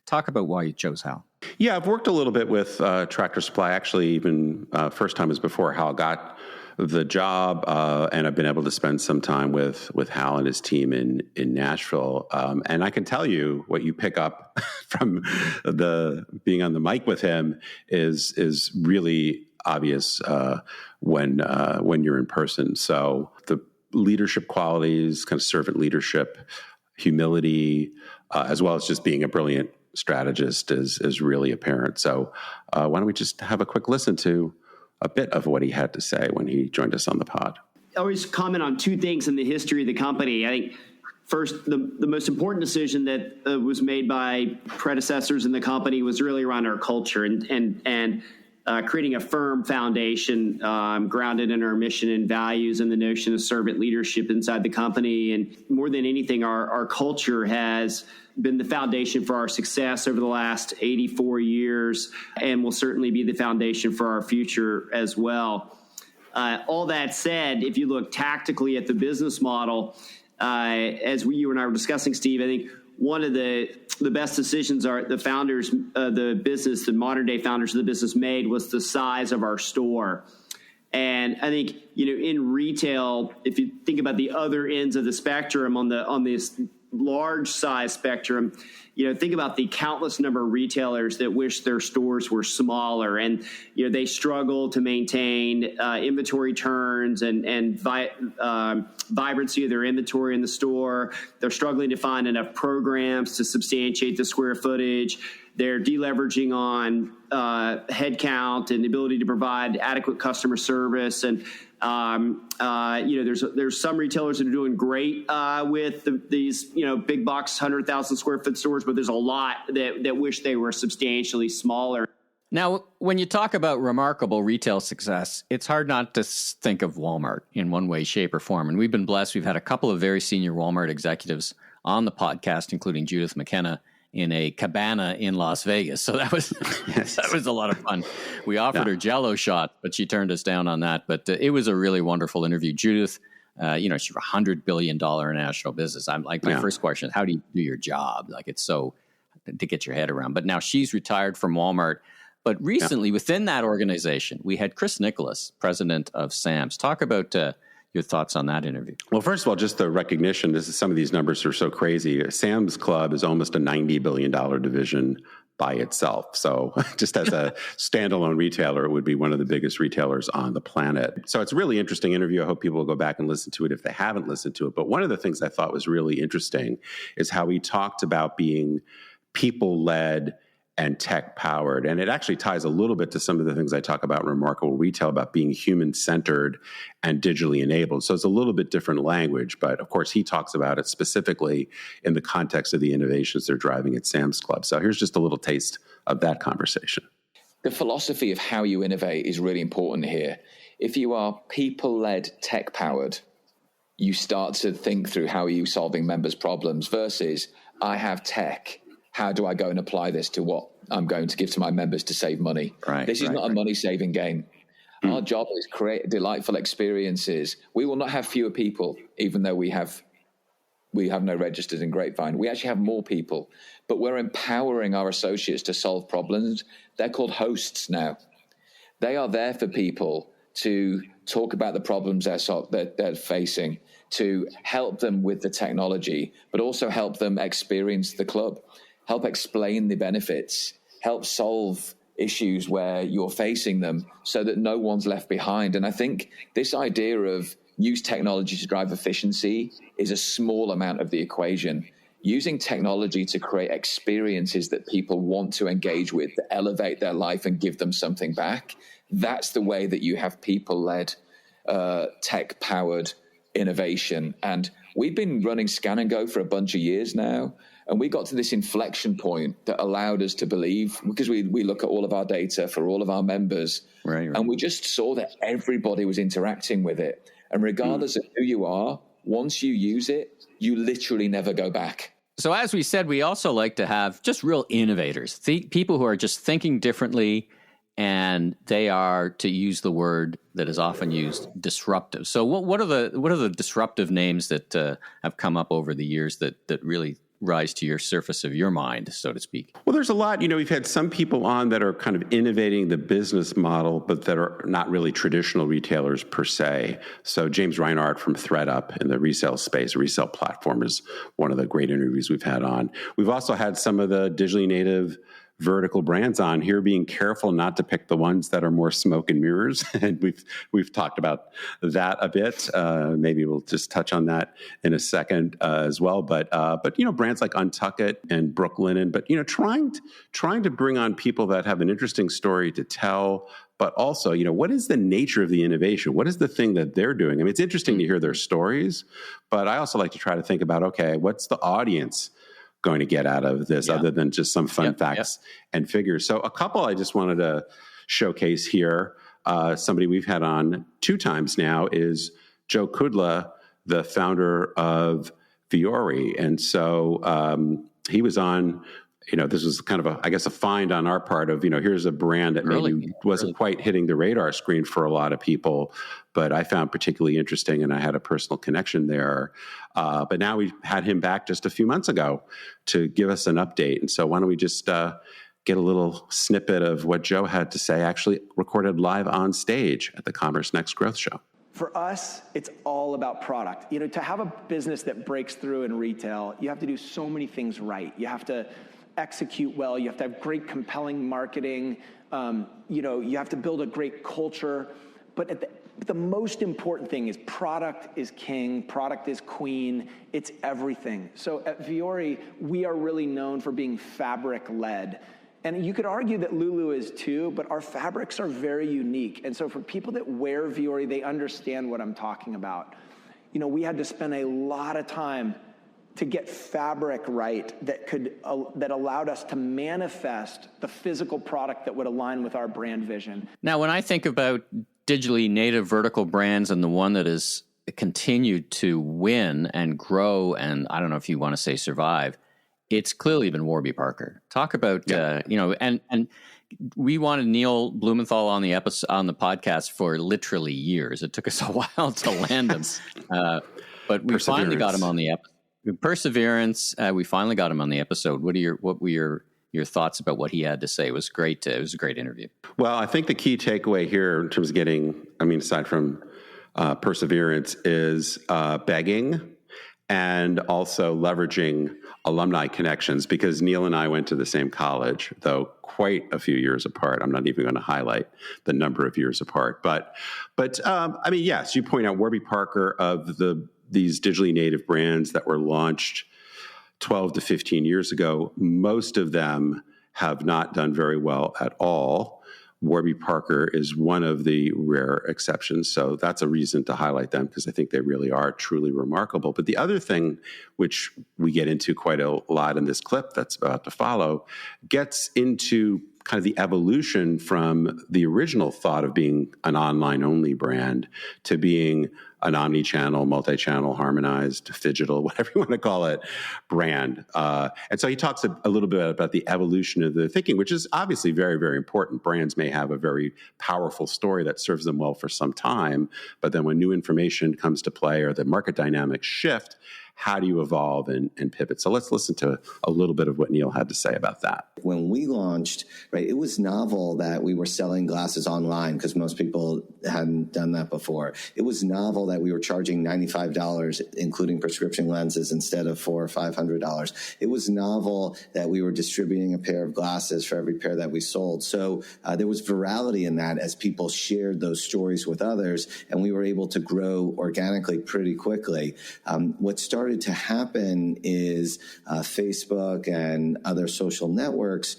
Talk about why you chose Hal. Yeah, I've worked a little bit with Tractor Supply. Actually, even first time was before Hal got the job, and I've been able to spend some time with Hal and his team in Nashville. And I can tell you what you pick up from the being on the mic with him is really obvious when you're in person. So the leadership qualities, kind of servant leadership, humility, as well as just being a brilliant strategist is really apparent. So why don't we just have a quick listen to a bit of what he had to say when he joined us on the pod. I always comment on two things in the history of the company. I think first, the most important decision that was made by predecessors in the company was really around our culture and creating a firm foundation grounded in our mission and values and the notion of servant leadership inside the company. And more than anything, our culture has been the foundation for our success over the last 84 years and will certainly be the foundation for our future as well. All that said, if you look tactically at the business model, as you and I were discussing, Steve, I think one of the best decisions the founders, the modern day founders of the business made was the size of our store. And I think, in retail, if you think about the other ends of the spectrum on this large size spectrum, think about the countless number of retailers that wish their stores were smaller, and they struggle to maintain inventory turns and vibrancy of their inventory in the store. They're struggling to find enough programs to substantiate the square footage. They're deleveraging on headcount and the ability to provide adequate customer service. And there's some retailers that are doing great with these big box 100,000 square foot stores, but there's a lot that wish they were substantially smaller. Now, when you talk about remarkable retail success, it's hard not to think of Walmart in one way, shape, or form. And we've been blessed. We've had a couple of very senior Walmart executives on the podcast, including Judith McKenna, in a cabana in Las Vegas. So that was that was a lot of fun. We offered her Jell-O shot, but she turned us down on that. But it was a really wonderful interview. Judith, she's a $100 billion international business. I'm like, my first question is, how do you do your job? Like, it's so to get your head around. But now she's retired from Walmart. But recently, within that organization, we had Chris Nicholas, president of Sam's. Talk about your thoughts on that interview. Well, first of all, just the recognition, some of these numbers are so crazy. Sam's Club is almost a $90 billion division by itself. So just as a standalone retailer, it would be one of the biggest retailers on the planet. So it's a really interesting interview. I hope people will go back and listen to it if they haven't listened to it. But one of the things I thought was really interesting is how he talked about being people-led and tech-powered. And it actually ties a little bit to some of the things I talk about in Remarkable Retail, about being human-centered and digitally enabled. So it's a little bit different language, but of course he talks about it specifically in the context of the innovations they're driving at Sam's Club. So here's just a little taste of that conversation. The philosophy of how you innovate is really important here. If you are people-led, tech-powered, you start to think through how are you solving members' problems versus I have tech. How do I go and apply this to what I'm going to give to my members to save money? This is not a money-saving game. Our job is create delightful experiences. We will not have fewer people, even though we have no registers in Grapevine. We actually have more people, but we're empowering our associates to solve problems. They're called hosts now. They are there for people to talk about the problems they're facing, to help them with the technology, but also help them experience the club. Help explain the benefits, help solve issues where you're facing them so that no one's left behind. And I think this idea of use technology to drive efficiency is a small amount of the equation. Using technology to create experiences that people want to engage with, that elevate their life and give them something back, that's the way that you have people-led, tech-powered innovation. And we've been running Scan and Go for a bunch of years now. And we got to this inflection point that allowed us to believe, because we look at all of our data for all of our members, and we just saw that everybody was interacting with it. And regardless of who you are, once you use it, you literally never go back. So as we said, we also like to have just real innovators, people who are just thinking differently, and they are, to use the word that is often used, disruptive. So what are the disruptive names that have come up over the years that really rise to your surface of your mind, so to speak? Well, there's a lot. We've had some people on that are kind of innovating the business model, but that are not really traditional retailers per se. So James Reinhardt from ThreadUp in the resale space, resale platform, is one of the great interviews we've had on. We've also had some of the digitally native vertical brands on here, being careful not to pick the ones that are more smoke and mirrors. And we've talked about that a bit. Maybe we'll just touch on that in a second as well. But brands like Untuckit and Brooklinen, but trying to bring on people that have an interesting story to tell. But also, what is the nature of the innovation? What is the thing that they're doing? I mean, it's interesting to hear their stories, but I also like to try to think about, okay, what's the audience going to get out of this other than just some fun facts and figures? So a couple I just wanted to showcase here. Somebody we've had on 2 times now is Joe Kudla, the founder of Fiori. And so he was on, this was kind of a find on our part of, here's a brand that maybe wasn't quite hitting the radar screen for a lot of people, but I found particularly interesting, and I had a personal connection there. But now we had him back just a few months ago to give us an update. And so why don't we just get a little snippet of what Joe had to say, actually recorded live on stage at the Commerce Next Growth Show. For us, it's all about product. To have a business that breaks through in retail, you have to do so many things right. You have to execute well. You have to have great, compelling marketing. You have to build a great culture. But the most important thing is product is king, product is queen, it's everything. So at Fiori, we are really known for being fabric-led. And you could argue that Lulu is too, but our fabrics are very unique. And so for people that wear Fiori, they understand what I'm talking about. We had to spend a lot of time to get fabric right that allowed us to manifest the physical product that would align with our brand vision. Now, when I think about digitally native vertical brands and the one that has continued to win and grow, and I don't know if you want to say survive, it's clearly been Warby Parker. Talk about, and we wanted Neil Blumenthal on the podcast for literally years. It took us a while to land him, but we finally got him on the episode. Perseverance. We finally got him on the episode. What were your thoughts about what he had to say? It was great. It was a great interview. Well, I think the key takeaway here in terms of aside from perseverance, is begging and also leveraging alumni connections, because Neil and I went to the same college, though quite a few years apart. I'm not even going to highlight the number of years apart. But yes, you point out Warby Parker, of these digitally native brands that were launched 12 to 15 years ago, most of them have not done very well at all. Warby Parker is one of the rare exceptions. So that's a reason to highlight them, because I think they really are truly remarkable. But the other thing, which we get into quite a lot in this clip that's about to follow, gets into kind of the evolution from the original thought of being an online-only brand to being an omni-channel, multi-channel, harmonized, digital, whatever you want to call it, brand. And so he talks a little bit about the evolution of the thinking, which is obviously very, very important. Brands may have a very powerful story that serves them well for some time, but then when new information comes to play or the market dynamics shift, how do you evolve and pivot? So let's listen to a little bit of what Neil had to say about that. When we launched, it was novel that we were selling glasses online, because most people hadn't done that before. It was novel that we were charging $95, including prescription lenses, instead of $400 or $500. It was novel that we were distributing a pair of glasses for every pair that we sold. So there was virality in that as people shared those stories with others, and we were able to grow organically pretty quickly. What started to happen is Facebook and other social networks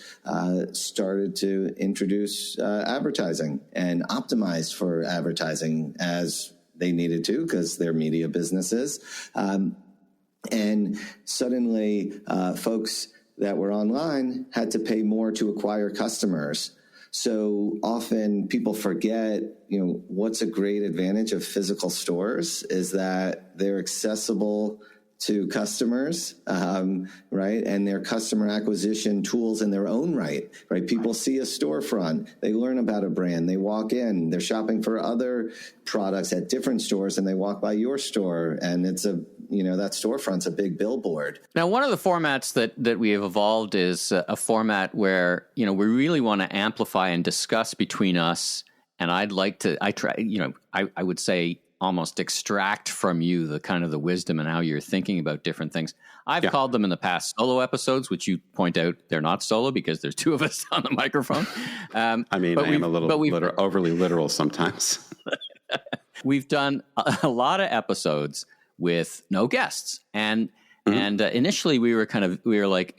started to introduce advertising and optimized for advertising as they needed to, because they're media businesses. And suddenly folks that were online had to pay more to acquire customers. So often people forget, what's a great advantage of physical stores is that they're accessible to customers, right? And their customer acquisition tools in their own right? People see a storefront, they learn about a brand, they walk in, they're shopping for other products at different stores, and they walk by your store, and it's that storefront's a big billboard. Now, one of the formats that we have evolved is a format where, we really want to amplify and discuss between us. And I would say almost extract from you the kind of the wisdom and how you're thinking about different things. I've called them in the past solo episodes, which you point out they're not solo because there's two of us on the microphone. I am a little overly literal sometimes. We've done a lot of episodes with no guests, and initially we were like,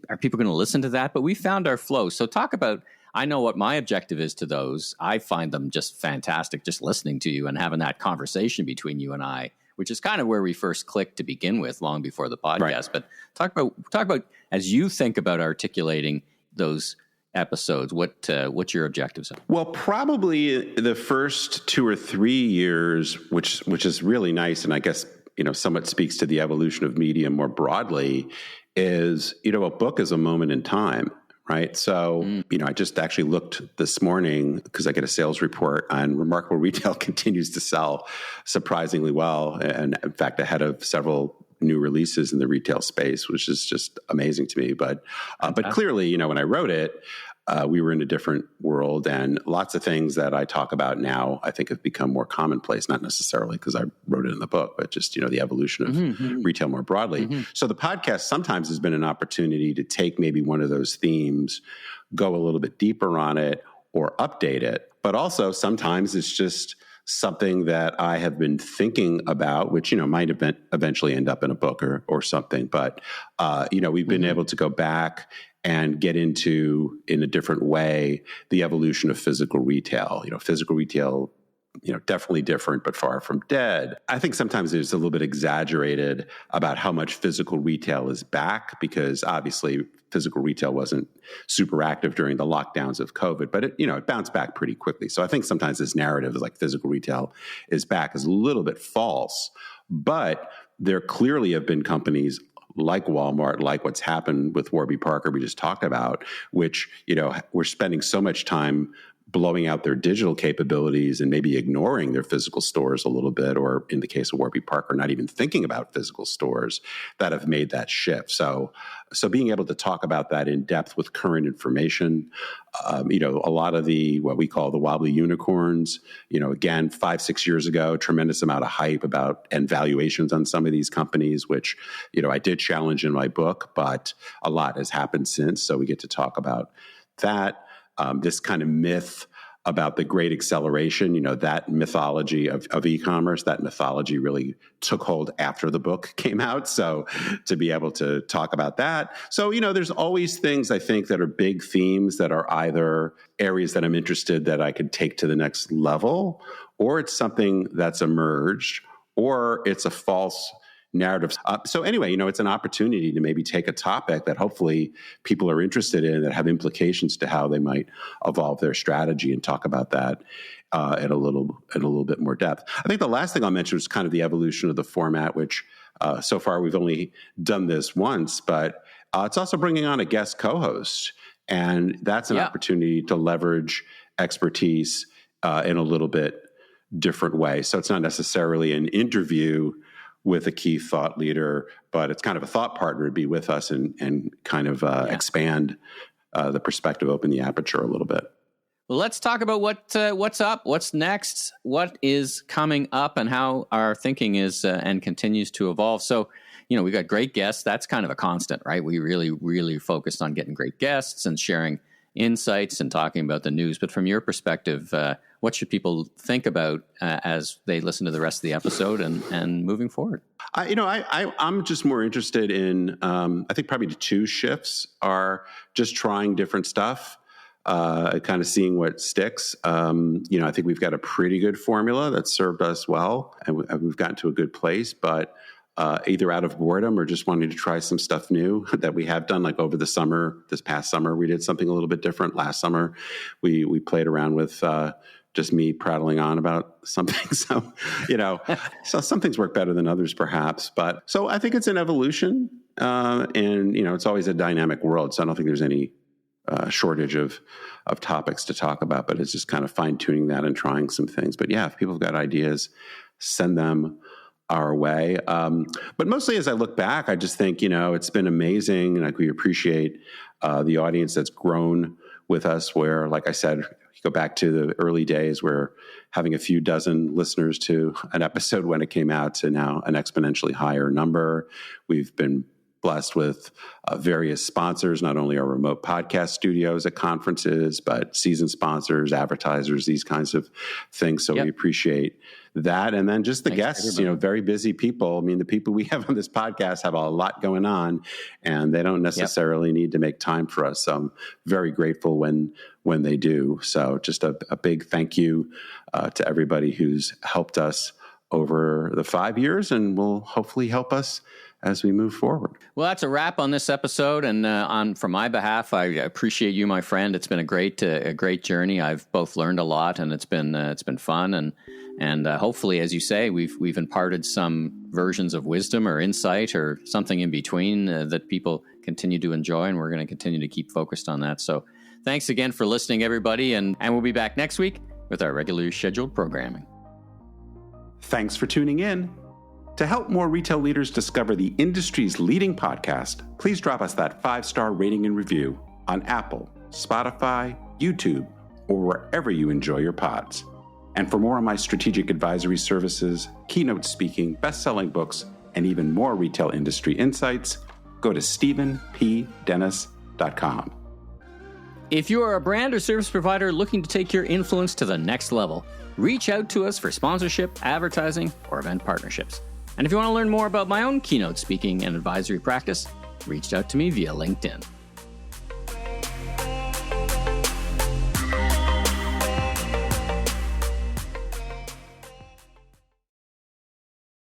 are people going to listen to that? But we found our flow. So talk about. I know what my objective is to those. I find them just fantastic, just listening to you and having that conversation between you and I, which is kind of where we first clicked to begin with, long before the podcast. Right. But talk about as you think about articulating those episodes, what your objectives are. Well, probably the first 2 or 3 years, which is really nice, and I guess somewhat speaks to the evolution of media more broadly, is a book is a moment in time. Right. So, I just actually looked this morning because I get a sales report on Remarkable Retail continues to sell surprisingly well. And in fact, ahead of several new releases in the retail space, which is just amazing to me. But clearly, when I wrote it, we were in a different world, and lots of things that I talk about now, I think have become more commonplace, not necessarily because I wrote it in the book, but just, the evolution of retail more broadly. So the podcast sometimes has been an opportunity to take maybe one of those themes, go a little bit deeper on it or update it. But also sometimes it's just something that I have been thinking about, which, might eventually end up in a book or something. But, we've been able to go back and get into, in a different way, the evolution of physical retail. Physical retail, definitely different, but far from dead. I think sometimes it's a little bit exaggerated about how much physical retail is back, because obviously physical retail wasn't super active during the lockdowns of COVID, but it bounced back pretty quickly. So I think sometimes this narrative is like physical retail is back is a little bit false, but there clearly have been companies like Walmart, like what's happened with Warby Parker we just talked about, which, we're spending so much time blowing out their digital capabilities and maybe ignoring their physical stores a little bit, or in the case of Warby Parker, not even thinking about physical stores, that have made that shift. So being able to talk about that in depth with current information, a lot of what we call the wobbly unicorns, again, 5-6 years ago, tremendous amount of hype about and valuations on some of these companies, which, I did challenge in my book, but a lot has happened since. So we get to talk about that. This kind of myth about the great acceleration, that mythology of e-commerce, that mythology really took hold after the book came out. So to be able to talk about that. So, there's always things I think that are big themes that are either areas that I'm interested that I could take to the next level, or it's something that's emerged, or it's a false narrative. So anyway, it's an opportunity to maybe take a topic that hopefully people are interested in, that have implications to how they might evolve their strategy, and talk about that in a little bit more depth. I think the last thing I'll mention is kind of the evolution of the format, which so far we've only done this once, but it's also bringing on a guest co-host, and that's an opportunity to leverage expertise in a little bit different way. So it's not necessarily an interview with a key thought leader, but it's kind of a thought partner to be with us and kind of expand the perspective, open the aperture a little bit. Well, let's talk about what's up, what's next, what is coming up, and how our thinking is and continues to evolve. So, we've got great guests. That's kind of a constant, right? We really, really focused on getting great guests and sharing insights and talking about the news. But from your perspective, what should people think about as they listen to the rest of the episode and moving forward? I'm just more interested in, I think probably the 2 shifts are just trying different stuff, kind of seeing what sticks. I think we've got a pretty good formula that's served us well, and we've gotten to a good place, but either out of boredom or just wanting to try some stuff new that we have done, like over the summer. This past summer, we did something a little bit different. Last summer, we played around with just me prattling on about something. So, so some things work better than others, perhaps. But so I think it's an evolution, and it's always a dynamic world. So I don't think there's any shortage of topics to talk about. But it's just kind of fine tuning that and trying some things. But yeah, if people have got ideas, send them our way. But mostly, as I look back, I just think it's been amazing. Like, we appreciate the audience that's grown with us. Where, like I said, you go back to the early days where having a few dozen listeners to an episode when it came out to now an exponentially higher number. We've been blessed with various sponsors, not only our remote podcast studios at conferences, but season sponsors, advertisers, these kinds of things. So we appreciate that. And then just the guests, very busy people. I mean, the people we have on this podcast have a lot going on, and they don't necessarily need to make time for us. So I'm very grateful when they do. So just a big thank you to everybody who's helped us over the 5 years and will hopefully help us as we move forward. Well, that's a wrap on this episode. And from my behalf, I appreciate you, my friend. It's been a great journey. I've both learned a lot, and it's been fun. And hopefully, as you say, we've imparted some versions of wisdom or insight or something in between that people continue to enjoy. And we're going to continue to keep focused on that. So thanks again for listening, everybody. And we'll be back next week with our regularly scheduled programming. Thanks for tuning in. To help more retail leaders discover the industry's leading podcast, please drop us that 5-star rating and review on Apple, Spotify, YouTube, or wherever you enjoy your pods. And for more on my strategic advisory services, keynote speaking, best-selling books, and even more retail industry insights, go to stephenpdennis.com. If you are a brand or service provider looking to take your influence to the next level, reach out to us for sponsorship, advertising, or event partnerships. And if you want to learn more about my own keynote speaking and advisory practice, reach out to me via LinkedIn.